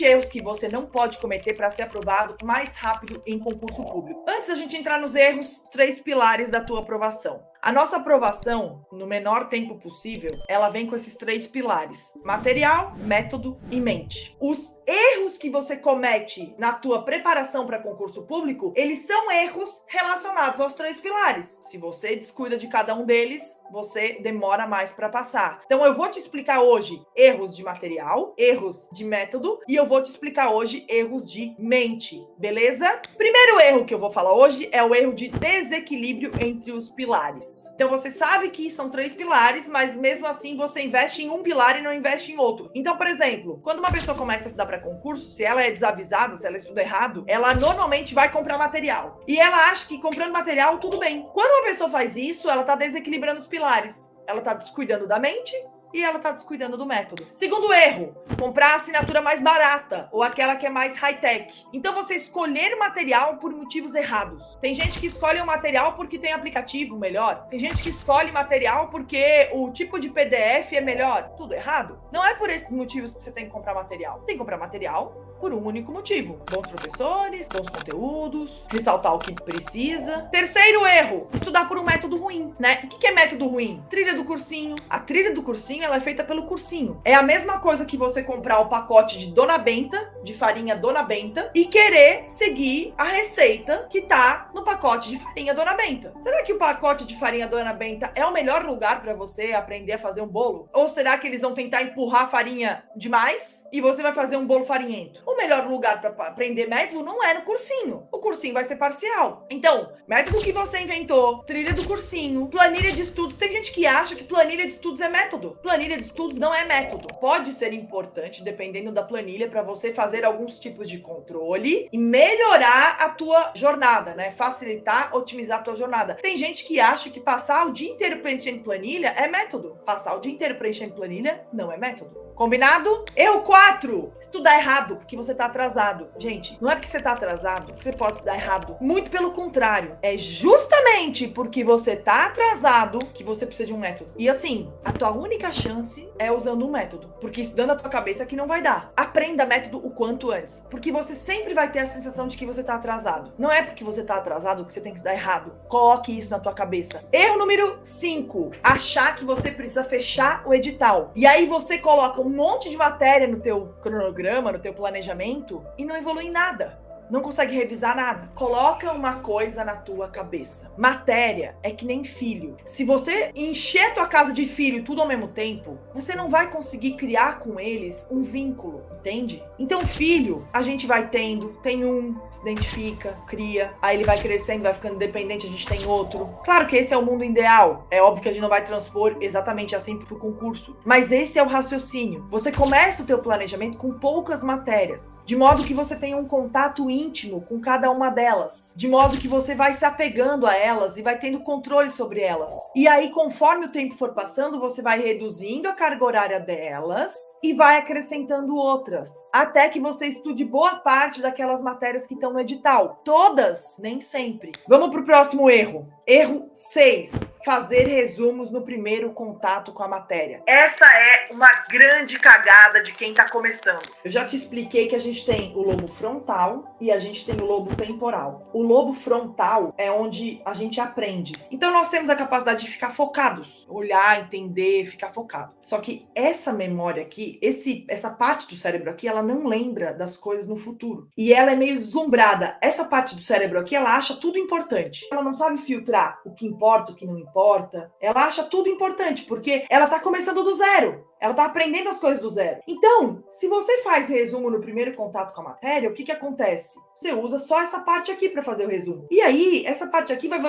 erros que você não pode cometer para ser aprovado mais rápido em concurso público. Antes da gente entrar nos erros, 3 pilares da tua aprovação. A nossa aprovação, no menor tempo possível, ela vem com esses 3 pilares: material, método e mente. Os erros que você comete na tua preparação para concurso público, eles são erros relacionados aos 3 pilares. Se você descuida de cada um deles, você demora mais para passar. Então eu vou te explicar hoje erros de material, erros de método e eu vou te explicar hoje erros de mente, beleza? Primeiro erro que eu vou falar hoje é o erro de desequilíbrio entre os pilares. Então você sabe que são 3 pilares, mas mesmo assim você investe em um pilar e não investe em outro. Então, por exemplo, quando uma pessoa começa a estudar para concurso, se ela é desavisada, se ela estuda errado, ela normalmente vai comprar material. E ela acha que comprando material tudo bem. Quando uma pessoa faz isso, ela tá desequilibrando os pilares. Ela tá descuidando da mente e ela tá descuidando do método. Segundo erro, comprar a assinatura mais barata ou aquela que é mais high-tech. Então você escolher material por motivos errados. Tem gente que escolhe o material porque tem aplicativo melhor. Tem gente que escolhe material porque o tipo de PDF é melhor. Tudo errado. Não é por esses motivos que você tem que comprar material. Tem que comprar material por um único motivo: bons professores, bons conteúdos, ressaltar o que precisa. Terceiro erro, estudar por um método ruim, né? O que é método ruim? Trilha do cursinho. A trilha do cursinho, ela é feita pelo cursinho. É a mesma coisa que você comprar o pacote de Dona Benta, de farinha Dona Benta, e querer seguir a receita que tá no pacote de farinha Dona Benta. Será que o pacote de farinha Dona Benta é o melhor lugar para você aprender a fazer um bolo? Ou será que eles vão tentar empurrar a farinha demais e você vai fazer um bolo farinhento? O melhor lugar para aprender método não é no cursinho. O cursinho vai ser parcial. Então, método que você inventou, trilha do cursinho, planilha de estudos. Tem gente que acha que planilha de estudos é método. Planilha de estudos não é método. Pode ser importante, dependendo da planilha, para você fazer alguns tipos de controle e melhorar a tua jornada, né? Facilitar, otimizar a tua jornada. Tem gente que acha que passar o dia inteiro preenchendo planilha é método. Passar o dia inteiro preenchendo planilha não é método. Combinado? Erro 4. Estudar errado porque você tá atrasado. Gente, não é porque você tá atrasado que você pode estudar errado. Muito pelo contrário. É justamente porque você tá atrasado que você precisa de um método. E assim, a tua única chance é usando um método. Porque estudando a tua cabeça aqui não vai dar. Aprenda método o quanto antes. Porque você sempre vai ter a sensação de que você tá atrasado. Não é porque você tá atrasado que você tem que estudar errado. Coloque isso na tua cabeça. Erro número 5. Achar que você precisa fechar o edital. E aí você coloca um monte de matéria no teu cronograma, no teu planejamento e não evolui em nada. Não consegue revisar nada. Coloca uma coisa na tua cabeça. Matéria é que nem filho. Se você encher a tua casa de filho tudo ao mesmo tempo, você não vai conseguir criar com eles um vínculo, entende? Então, filho, a gente vai tendo, tem um, se identifica, cria, aí ele vai crescendo, vai ficando dependente, a gente tem outro. Claro que esse é o mundo ideal. É óbvio que a gente não vai transpor exatamente assim pro concurso. Mas esse é o raciocínio. Você começa o teu planejamento com poucas matérias, de modo que você tenha um contato íntimo com cada uma delas, de modo que você vai se apegando a elas e vai tendo controle sobre elas. E aí, conforme o tempo for passando, você vai reduzindo a carga horária delas e vai acrescentando outras, até que você estude boa parte daquelas matérias que estão no edital. Todas, nem sempre. Vamos pro próximo erro. Erro 6. Fazer resumos no primeiro contato com a matéria. Essa é uma grande cagada de quem tá começando. Eu já te expliquei que a gente tem o lobo frontal e a gente tem o lobo temporal. O lobo frontal é onde a gente aprende. Então nós temos a capacidade de ficar focados, olhar, entender, ficar focado. Só que essa memória aqui, essa parte do cérebro aqui, ela não lembra das coisas no futuro. E ela é meio deslumbrada. Essa parte do cérebro aqui, ela acha tudo importante. Ela não sabe filtrar o que importa, o que não importa. Ela acha tudo importante, porque ela tá começando do zero. Ela tá aprendendo as coisas do zero. Então, se você faz resumo no primeiro contato com a matéria, o que acontece? Você usa só essa parte aqui para fazer o resumo. E aí, essa parte aqui vai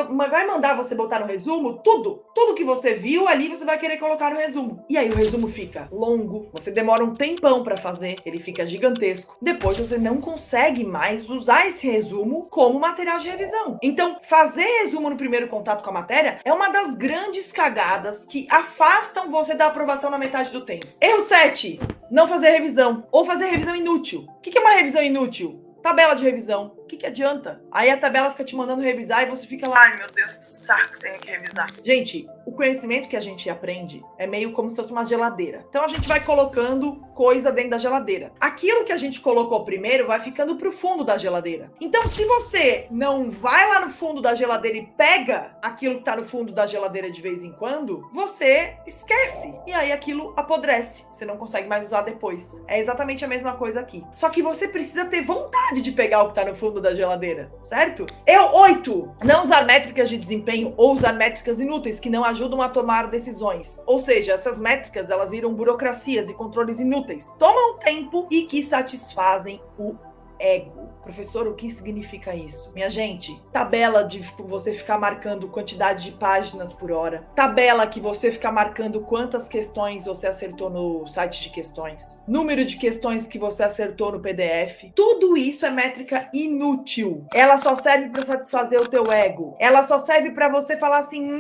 mandar você botar no resumo tudo. Tudo que você viu ali, você vai querer colocar no resumo. E aí o resumo fica longo, você demora um tempão para fazer, ele fica gigantesco. Depois você não consegue mais usar esse resumo como material de revisão. Então, fazer resumo no primeiro contato com a matéria é uma das grandes cagadas que afastam você da aprovação na metade do tempo. Erro 7. Não fazer revisão. Ou fazer revisão inútil. O que é uma revisão inútil? Tabela de revisão. O que adianta? Aí a tabela fica te mandando revisar e você fica lá, ai meu Deus, que saco, tenho que revisar. Gente, o conhecimento que a gente aprende é meio como se fosse uma geladeira. Então a gente vai colocando coisa dentro da geladeira. Aquilo que a gente colocou primeiro vai ficando pro fundo da geladeira. Então se você não vai lá no fundo da geladeira e pega aquilo que tá no fundo da geladeira de vez em quando, você esquece. E aí aquilo apodrece. Você não consegue mais usar depois. É exatamente a mesma coisa aqui. Só que você precisa ter vontade de pegar o que tá no fundo da geladeira, certo? 8. Não usar métricas de desempenho ou usar métricas inúteis que não ajudam a tomar decisões. Ou seja, essas métricas, elas viram burocracias e controles inúteis. Tomam tempo e que satisfazem o ego. Professor, o que significa isso? Minha gente, tabela de você ficar marcando quantidade de páginas por hora. Tabela que você ficar marcando quantas questões você acertou no site de questões. Número de questões que você acertou no PDF. Tudo isso é métrica inútil. Ela só serve para satisfazer o teu ego. Ela só serve para você falar assim,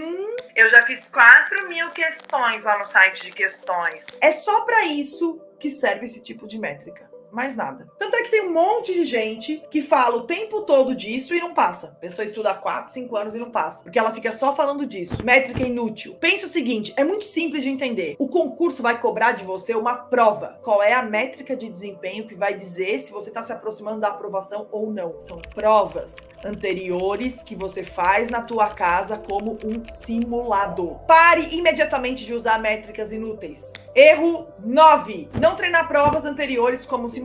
eu já fiz 4.000 questões lá no site de questões. É só para isso que serve esse tipo de métrica. Mais nada. Tanto é que tem um monte de gente que fala o tempo todo disso e não passa. A pessoa estuda há 4, 5 anos e não passa. Porque ela fica só falando disso. Métrica inútil. Pensa o seguinte, é muito simples de entender. O concurso vai cobrar de você uma prova. Qual é a métrica de desempenho que vai dizer se você está se aproximando da aprovação ou não? São provas anteriores que você faz na tua casa como um simulado. Pare imediatamente de usar métricas inúteis. Erro 9. Não treinar provas anteriores como simulado.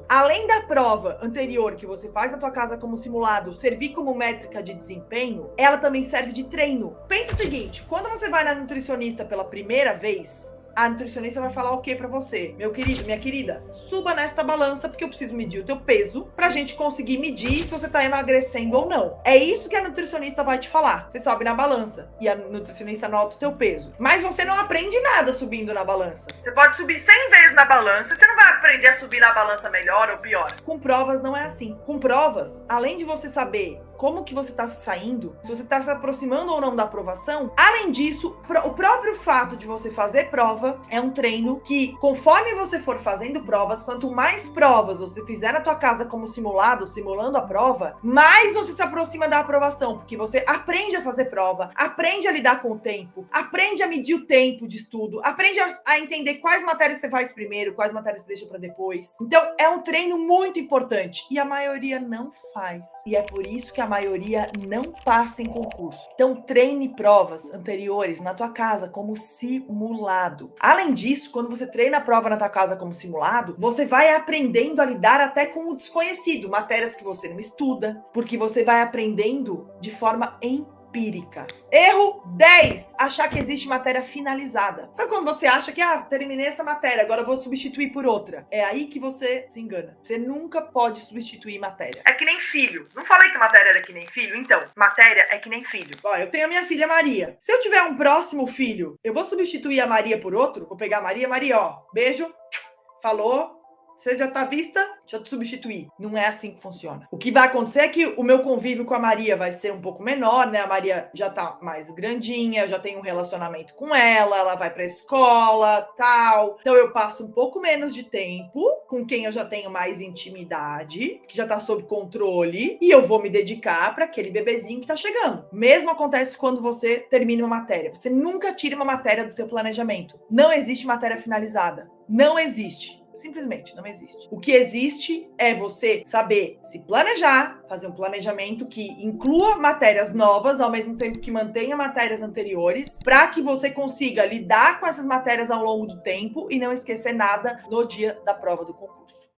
Além da prova anterior que você faz na tua casa como simulado servir como métrica de desempenho, ela também serve de treino. Pensa o seguinte, quando você vai na nutricionista pela primeira vez, a nutricionista vai falar o que pra você? Meu querido, minha querida, suba nesta balança porque eu preciso medir o teu peso pra gente conseguir medir se você tá emagrecendo ou não. É isso que a nutricionista vai te falar. Você sobe na balança e a nutricionista anota o teu peso. Mas você não aprende nada subindo na balança. Você pode subir 100 vezes na balança, você não vai aprender a subir na balança melhor ou pior. Com provas não é assim. Com provas, além de você saber como que você tá se saindo, se você tá se aproximando ou não da aprovação, além disso, o próprio fato de você fazer prova é um treino que, conforme você for fazendo provas, quanto mais provas você fizer na tua casa como simulado, simulando a prova, mais você se aproxima da aprovação, porque você aprende a fazer prova, aprende a lidar com o tempo, aprende a medir o tempo de estudo, aprende a entender quais matérias você faz primeiro, quais matérias você deixa para depois. Então, é um treino muito importante e a maioria não faz. E é por isso que a maioria não passa em concurso. Então, treine provas anteriores na tua casa como simulado. Além disso, quando você treina a prova na tua casa como simulado, você vai aprendendo a lidar até com o desconhecido, matérias que você não estuda, porque você vai aprendendo de forma empírica. Erro 10. Achar que existe matéria finalizada. Sabe quando você acha que, terminei essa matéria, agora eu vou substituir por outra? É aí que você se engana. Você nunca pode substituir matéria. É que nem filho. Não falei que matéria era que nem filho? Então, matéria é que nem filho. Ó, eu tenho a minha filha Maria. Se eu tiver um próximo filho, eu vou substituir a Maria por outro? Vou pegar a Maria, ó, beijo, falou. Você já tá vista? Deixa eu te substituir. Não é assim que funciona. O que vai acontecer é que o meu convívio com a Maria vai ser um pouco menor, né? A Maria já tá mais grandinha, já tem um relacionamento com ela vai pra escola, tal. Então eu passo um pouco menos de tempo com quem eu já tenho mais intimidade, que já tá sob controle, e eu vou me dedicar para aquele bebezinho que tá chegando. Mesmo acontece quando você termina uma matéria. Você nunca tira uma matéria do teu planejamento. Não existe matéria finalizada. Não existe. Simplesmente não existe. O que existe é você saber se planejar, fazer um planejamento que inclua matérias novas, ao mesmo tempo que mantenha matérias anteriores, para que você consiga lidar com essas matérias ao longo do tempo e não esquecer nada no dia da prova do concurso.